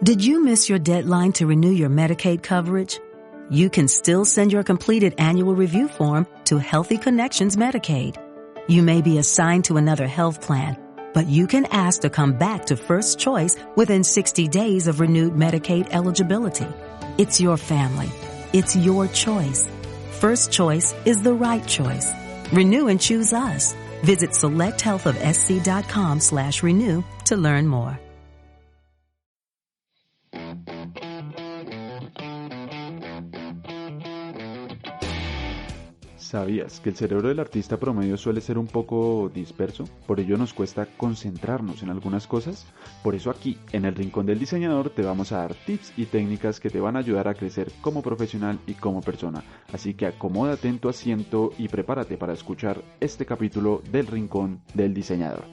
Did you miss your deadline to renew your Medicaid coverage? You can still send your completed annual review form to Healthy Connections Medicaid. You may be assigned to another health plan, but you can ask to come back to First Choice within 60 days of renewed Medicaid eligibility. It's your family. It's your choice. First Choice is the right choice. Renew and choose us. Visit selecthealthofsc.com/renew to learn more. ¿Sabías que el cerebro del artista promedio suele ser un poco disperso? Por ello nos cuesta concentrarnos en algunas cosas. Por eso aquí, en el Rincón del Diseñador, te vamos a dar tips y técnicas que te van a ayudar a crecer como profesional y como persona. Así que acomódate en tu asiento y prepárate para escuchar este capítulo del Rincón del Diseñador.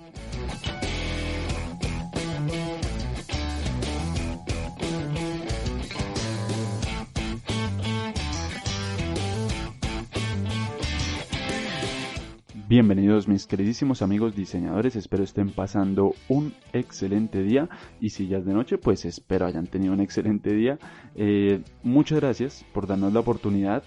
Bienvenidos mis queridísimos amigos diseñadores, espero estén pasando un excelente día y si ya es de noche, pues espero hayan tenido un excelente día. Muchas gracias por darnos la oportunidad,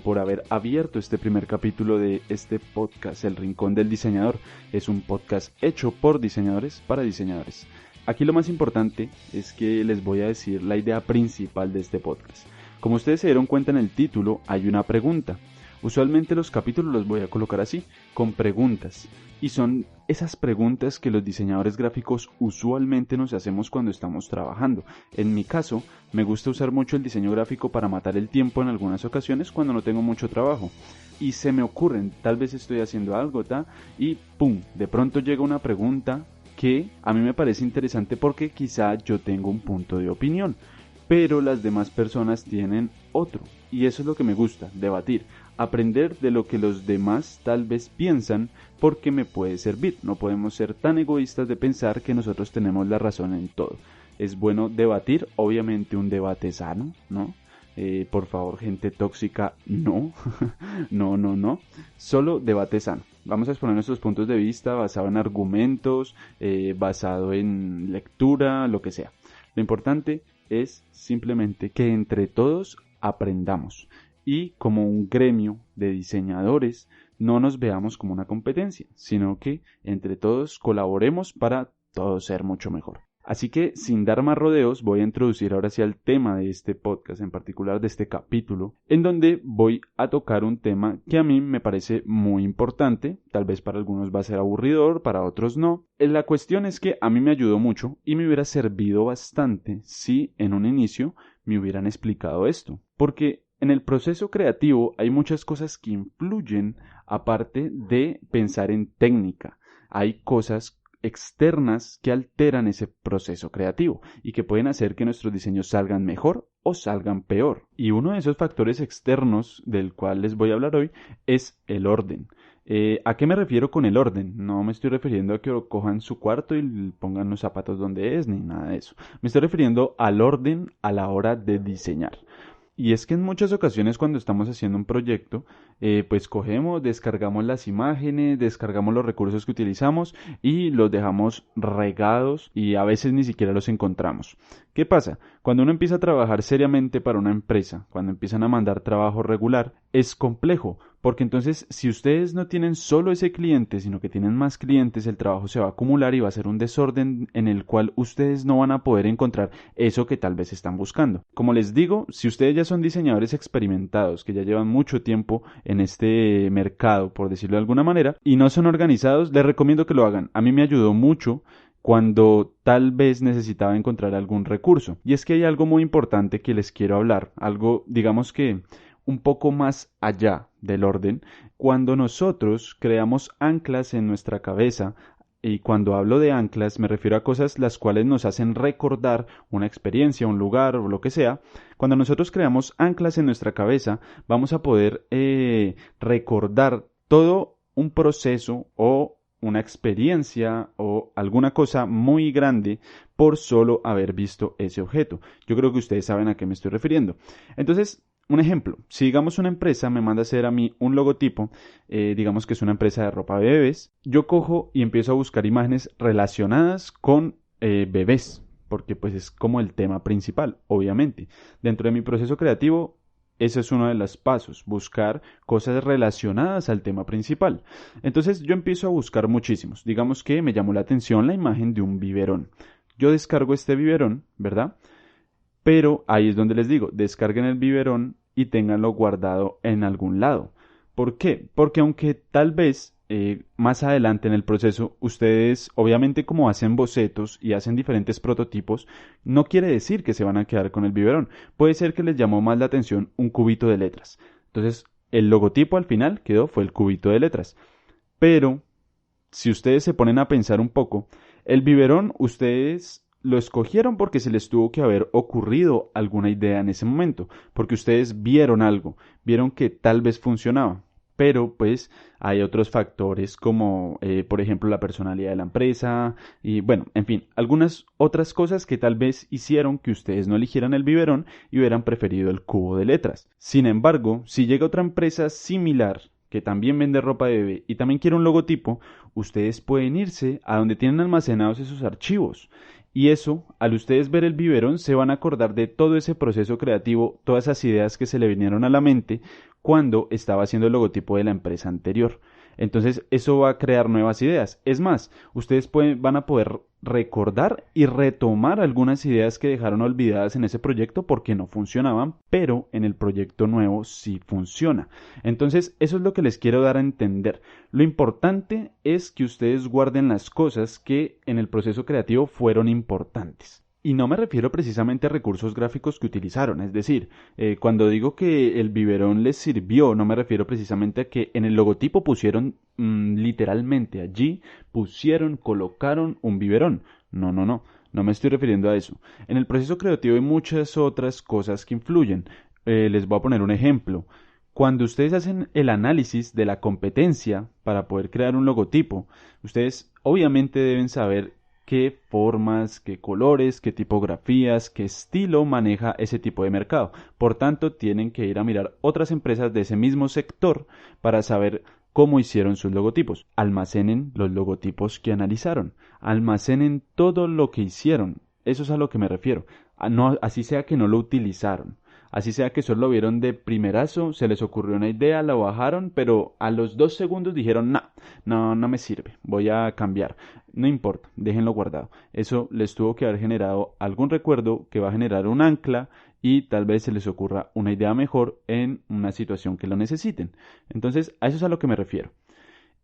por haber abierto este primer capítulo de este podcast, El Rincón del Diseñador. Es un podcast hecho por diseñadores para diseñadores. Aquí lo más importante es que les voy a decir la idea principal de este podcast. Como ustedes se dieron cuenta en el título, hay una pregunta. Usualmente los capítulos los voy a colocar así, con preguntas. Y son esas preguntas que los diseñadores gráficos usualmente nos hacemos cuando estamos trabajando. En mi caso, me gusta usar mucho el diseño gráfico para matar el tiempo en algunas ocasiones cuando no tengo mucho trabajo. Y se me ocurren, tal vez estoy haciendo algo, y ¡pum! De pronto llega una pregunta que a mí me parece interesante porque quizá yo tengo un punto de opinión, pero las demás personas tienen otro. Y eso es lo que me gusta, debatir. Aprender de lo que los demás tal vez piensan porque me puede servir. No podemos ser tan egoístas de pensar que nosotros tenemos la razón en todo. Es bueno debatir, obviamente un debate sano, ¿no? Por favor, gente tóxica, no. no. Solo debate sano. Vamos a exponer nuestros puntos de vista basado en argumentos, basado en lectura, lo que sea. Lo importante es simplemente que entre todos aprendamos. Y como un gremio de diseñadores no nos veamos como una competencia, sino que entre todos colaboremos para todos ser mucho mejor. Así que sin dar más rodeos voy a introducir ahora sí al tema de este podcast, en particular de este capítulo, en donde voy a tocar un tema que a mí me parece muy importante, tal vez para algunos va a ser aburridor, para otros no. La cuestión es que a mí me ayudó mucho y me hubiera servido bastante si en un inicio me hubieran explicado esto, porque en el proceso creativo hay muchas cosas que influyen aparte de pensar en técnica. Hay cosas externas que alteran ese proceso creativo y que pueden hacer que nuestros diseños salgan mejor o salgan peor. Y uno de esos factores externos del cual les voy a hablar hoy es el orden. ¿A qué me refiero con el orden? No me estoy refiriendo a que cojan su cuarto y pongan los zapatos donde es, ni nada de eso. Me estoy refiriendo al orden a la hora de diseñar. Y es que en muchas ocasiones cuando estamos haciendo un proyecto, pues cogemos, descargamos las imágenes, descargamos los recursos que utilizamos y los dejamos regados y a veces ni siquiera los encontramos. ¿Qué pasa? Cuando uno empieza a trabajar seriamente para una empresa, cuando empiezan a mandar trabajo regular, es complejo, porque entonces si ustedes no tienen solo ese cliente, sino que tienen más clientes, el trabajo se va a acumular y va a ser un desorden en el cual ustedes no van a poder encontrar eso que tal vez están buscando. Como les digo, si ustedes ya son diseñadores experimentados, que ya llevan mucho tiempo en este mercado, por decirlo de alguna manera, y no son organizados, les recomiendo que lo hagan. A mí me ayudó mucho cuando tal vez necesitaba encontrar algún recurso. Y es que hay algo muy importante que les quiero hablar, algo, digamos que un poco más allá del orden, cuando nosotros creamos anclas en nuestra cabeza, y cuando hablo de anclas me refiero a cosas las cuales nos hacen recordar una experiencia, un lugar o lo que sea. Cuando nosotros creamos anclas en nuestra cabeza, vamos a poder recordar todo un proceso o una experiencia o alguna cosa muy grande por solo haber visto ese objeto. Yo creo que ustedes saben a qué me estoy refiriendo. Entonces, un ejemplo, si digamos una empresa me manda a hacer a mí un logotipo, digamos que es una empresa de ropa de bebés, yo cojo y empiezo a buscar imágenes relacionadas con bebés, porque pues es como el tema principal, obviamente. Dentro de mi proceso creativo, ese es uno de los pasos, buscar cosas relacionadas al tema principal. Entonces yo empiezo a buscar muchísimos. Digamos que me llamó la atención la imagen de un biberón. Yo descargo este biberón, ¿verdad? Pero ahí es donde les digo, descarguen el biberón y ténganlo guardado en algún lado. ¿Por qué? Porque aunque tal vez más adelante en el proceso ustedes obviamente como hacen bocetos y hacen diferentes prototipos, no quiere decir que se van a quedar con el biberón. Puede ser que les llamó más la atención un cubito de letras. Entonces el logotipo al final fue el cubito de letras. Pero si ustedes se ponen a pensar un poco, el biberón ustedes lo escogieron porque se les tuvo que haber ocurrido alguna idea en ese momento, porque ustedes vieron algo, vieron que tal vez funcionaba. Pero pues hay otros factores como por ejemplo la personalidad de la empresa y bueno, en fin, algunas otras cosas que tal vez hicieron que ustedes no eligieran el biberón y hubieran preferido el cubo de letras. Sin embargo, si llega otra empresa similar que también vende ropa de bebé y también quiere un logotipo, ustedes pueden irse a donde tienen almacenados esos archivos. Y eso, al ustedes ver el biberón, se van a acordar de todo ese proceso creativo, todas esas ideas que se le vinieron a la mente cuando estaba haciendo el logotipo de la empresa anterior. Entonces, eso va a crear nuevas ideas. Es más, ustedes van a poder recordar y retomar algunas ideas que dejaron olvidadas en ese proyecto porque no funcionaban, pero en el proyecto nuevo sí funciona. Entonces, eso es lo que les quiero dar a entender. Lo importante es que ustedes guarden las cosas que en el proceso creativo fueron importantes. Y no me refiero precisamente a recursos gráficos que utilizaron, es decir, cuando digo que el biberón les sirvió, no me refiero precisamente a que en el logotipo pusieron literalmente allí, colocaron un biberón. No, no me estoy refiriendo a eso. En el proceso creativo hay muchas otras cosas que influyen. Les voy a poner un ejemplo. Cuando ustedes hacen el análisis de la competencia para poder crear un logotipo, ustedes obviamente deben saber qué formas, qué colores, qué tipografías, qué estilo maneja ese tipo de mercado. Por tanto, tienen que ir a mirar otras empresas de ese mismo sector para saber cómo hicieron sus logotipos. Almacenen los logotipos que analizaron. Almacenen todo lo que hicieron. Eso es a lo que me refiero. No, así sea que no lo utilizaron. Así sea que solo lo vieron de primerazo, se les ocurrió una idea, la bajaron, pero a los 2 segundos dijeron, no me sirve, voy a cambiar. No importa, déjenlo guardado. Eso les tuvo que haber generado algún recuerdo que va a generar un ancla y tal vez se les ocurra una idea mejor en una situación que lo necesiten. Entonces, a eso es a lo que me refiero.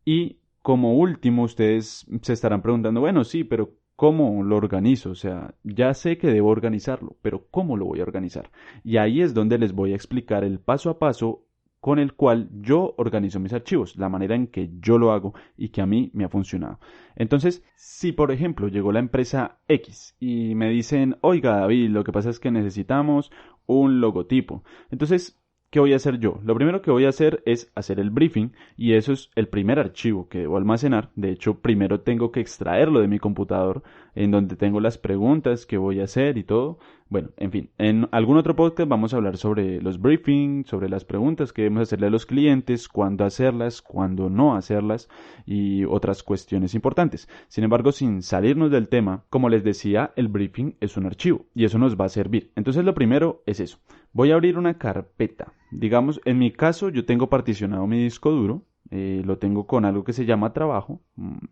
Y como último, ustedes se estarán preguntando, bueno, sí, pero ¿cómo lo organizo? O sea, ya sé que debo organizarlo, pero ¿cómo lo voy a organizar? Y ahí es donde les voy a explicar el paso a paso con el cual yo organizo mis archivos, la manera en que yo lo hago y que a mí me ha funcionado. Entonces, si por ejemplo llegó la empresa X y me dicen, oiga David, lo que pasa es que necesitamos un logotipo. Entonces, ¿qué voy a hacer yo? Lo primero que voy a hacer es hacer el briefing y eso es el primer archivo que debo almacenar. De hecho, primero tengo que extraerlo de mi computador en donde tengo las preguntas que voy a hacer y todo. Bueno, en fin, en algún otro podcast vamos a hablar sobre los briefings, sobre las preguntas que debemos hacerle a los clientes, cuándo hacerlas, cuándo no hacerlas y otras cuestiones importantes. Sin embargo, sin salirnos del tema, como les decía, el briefing es un archivo y eso nos va a servir. Entonces, lo primero es eso. Voy a abrir una carpeta. Digamos, en mi caso, yo tengo particionado mi disco duro. Lo tengo con algo que se llama trabajo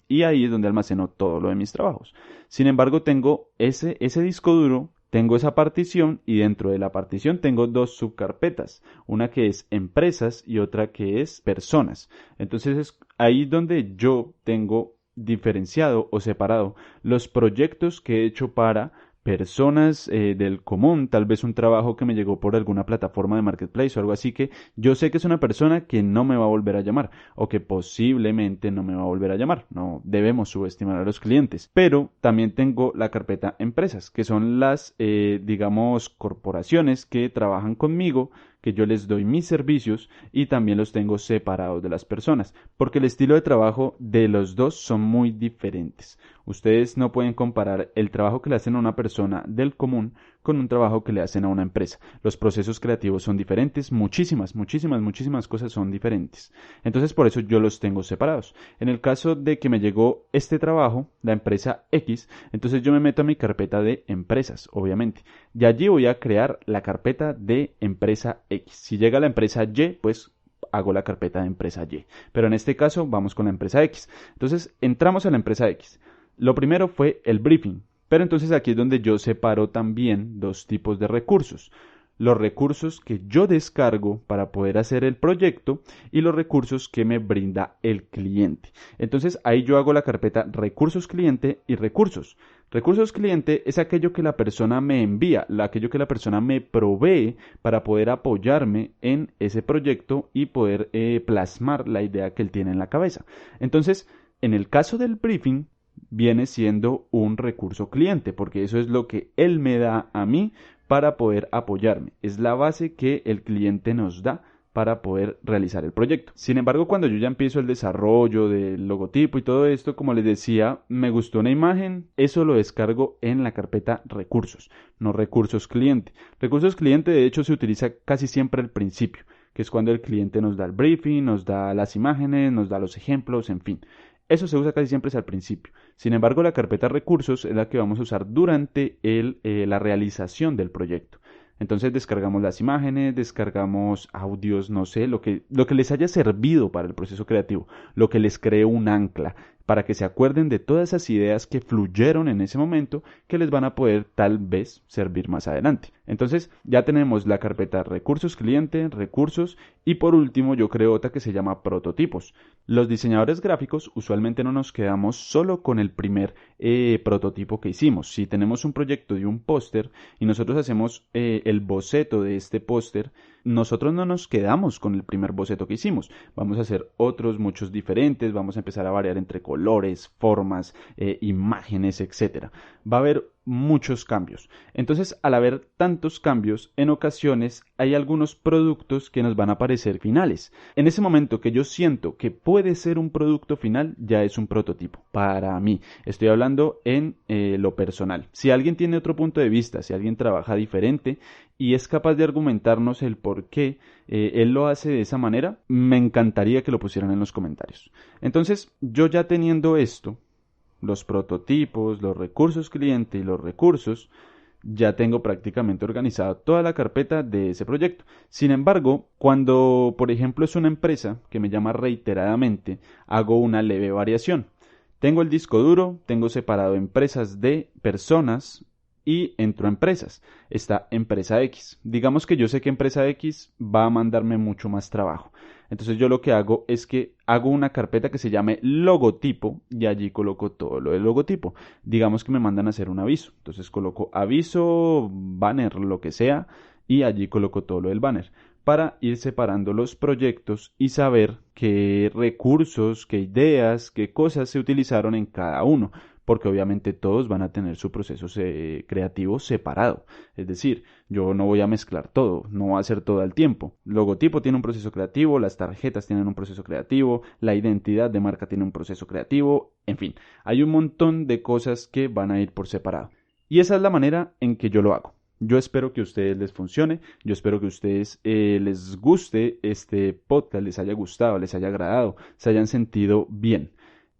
y ahí es donde almaceno todo lo de mis trabajos. Sin embargo, tengo ese disco duro, tengo esa partición y dentro de la partición tengo dos subcarpetas, una que es empresas y otra que es personas. Entonces es ahí donde yo tengo diferenciado o separado los proyectos que he hecho para personas del común, tal vez un trabajo que me llegó por alguna plataforma de marketplace o algo así que yo sé que es una persona que no me va a volver a llamar o que posiblemente no me va a volver a llamar. No debemos subestimar a los clientes. Pero también tengo la carpeta empresas, que son las, digamos, corporaciones que trabajan conmigo, que yo les doy mis servicios y también los tengo separados de las personas, porque el estilo de trabajo de los dos son muy diferentes. Ustedes no pueden comparar el trabajo que le hacen a una persona del común con un trabajo que le hacen a una empresa. Los procesos creativos son diferentes, muchísimas cosas son diferentes. Entonces por eso yo los tengo separados. En el caso de que me llegó este trabajo, la empresa X, entonces yo me meto a mi carpeta de empresas, obviamente. Y allí voy a crear la carpeta de empresa X. Si llega la empresa Y, pues hago la carpeta de empresa Y. Pero en este caso vamos con la empresa X. Entonces entramos a la empresa X. Lo primero fue el briefing. Pero entonces aquí es donde yo separo también dos tipos de recursos. Los recursos que yo descargo para poder hacer el proyecto y los recursos que me brinda el cliente. Entonces ahí yo hago la carpeta recursos cliente y recursos. Recursos cliente es aquello que la persona me envía, aquello que la persona me provee para poder apoyarme en ese proyecto y poder plasmar la idea que él tiene en la cabeza. Entonces, en el caso del briefing, viene siendo un recurso cliente, porque eso es lo que él me da a mí para poder apoyarme. Es la base que el cliente nos da para poder realizar el proyecto. Sin embargo, cuando yo ya empiezo el desarrollo del logotipo y todo esto, como les decía, me gustó una imagen, eso lo descargo en la carpeta recursos, no recursos cliente. Recursos cliente, de hecho, se utiliza casi siempre al principio, que es cuando el cliente nos da el briefing, nos da las imágenes, nos da los ejemplos, en fin. Eso se usa casi siempre al principio. Sin embargo, la carpeta recursos es la que vamos a usar durante la realización del proyecto. Entonces descargamos las imágenes, descargamos audios, no sé, lo que les haya servido para el proceso creativo, lo que les cree un ancla, para que se acuerden de todas esas ideas que fluyeron en ese momento que les van a poder tal vez servir más adelante. Entonces ya tenemos la carpeta recursos cliente, recursos y por último yo creo otra que se llama prototipos. Los diseñadores gráficos usualmente no nos quedamos solo con el primer prototipo que hicimos. Si tenemos un proyecto de un póster y nosotros hacemos el boceto de este póster, nosotros no nos quedamos con el primer boceto que hicimos. Vamos a hacer otros muchos diferentes, vamos a empezar a variar entre colores, formas, imágenes, etc. Va a haber muchos cambios. Entonces, al haber tantos cambios, en ocasiones hay algunos productos que nos van a parecer finales. En ese momento que yo siento que puede ser un producto final, ya es un prototipo. Para mí, estoy hablando en lo personal. Si alguien tiene otro punto de vista, si alguien trabaja diferente y es capaz de argumentarnos el por qué él lo hace de esa manera, me encantaría que lo pusieran en los comentarios. Entonces, yo ya teniendo esto, los prototipos, los recursos cliente y los recursos, ya tengo prácticamente organizada toda la carpeta de ese proyecto. Sin embargo, cuando por ejemplo es una empresa que me llama reiteradamente, hago una leve variación. Tengo el disco duro, tengo separado empresas de personas y entro a empresas. Está empresa X. Digamos que yo sé que empresa X va a mandarme mucho más trabajo. Entonces yo lo que hago es que hago una carpeta que se llame logotipo y allí coloco todo lo del logotipo. Digamos que me mandan a hacer un aviso. Entonces coloco aviso, banner, lo que sea y allí coloco todo lo del banner para ir separando los proyectos y saber qué recursos, qué ideas, qué cosas se utilizaron en cada uno. Porque obviamente todos van a tener su proceso creativo separado. Es decir, yo no voy a mezclar todo, no va a ser todo al tiempo. El logotipo tiene un proceso creativo, las tarjetas tienen un proceso creativo, la identidad de marca tiene un proceso creativo, en fin, hay un montón de cosas que van a ir por separado. Y esa es la manera en que yo lo hago. Yo espero que a ustedes les funcione, yo espero que a ustedes les guste este podcast, les haya gustado, les haya agradado, se hayan sentido bien.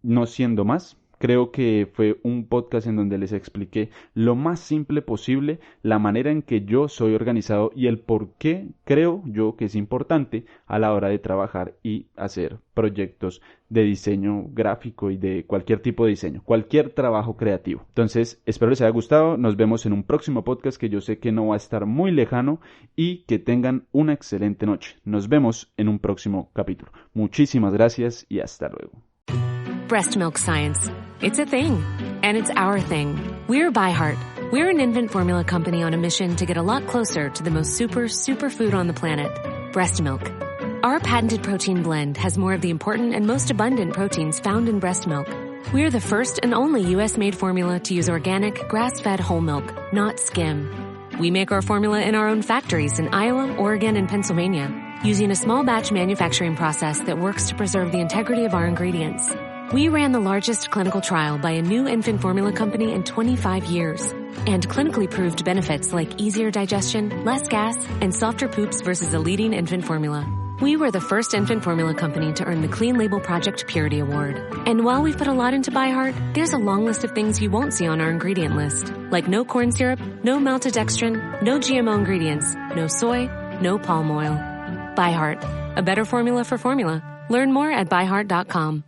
No siendo más, creo que fue un podcast en donde les expliqué lo más simple posible, la manera en que yo soy organizado y el por qué creo yo que es importante a la hora de trabajar y hacer proyectos de diseño gráfico y de cualquier tipo de diseño, cualquier trabajo creativo. Entonces, espero les haya gustado, nos vemos en un próximo podcast que yo sé que no va a estar muy lejano y que tengan una excelente noche. Nos vemos en un próximo capítulo. Muchísimas gracias y hasta luego. Breast milk science. It's a thing. And it's our thing. We're ByHeart. We're an infant formula company on a mission to get a lot closer to the most super food on the planet, breast milk. Our patented protein blend has more of the important and most abundant proteins found in breast milk. We're the first and only U.S.-made formula to use organic, grass-fed whole milk, not skim. We make our formula in our own factories in Iowa, Oregon, and Pennsylvania, using a small batch manufacturing process that works to preserve the integrity of our ingredients. We ran the largest clinical trial by a new infant formula company in 25 years. And clinically proved benefits like easier digestion, less gas, and softer poops versus a leading infant formula. We were the first infant formula company to earn the Clean Label Project Purity Award. And while we've put a lot into ByHeart, there's a long list of things you won't see on our ingredient list. Like no corn syrup, no maltodextrin, no GMO ingredients, no soy, no palm oil. ByHeart, a better formula for formula. Learn more at byheart.com.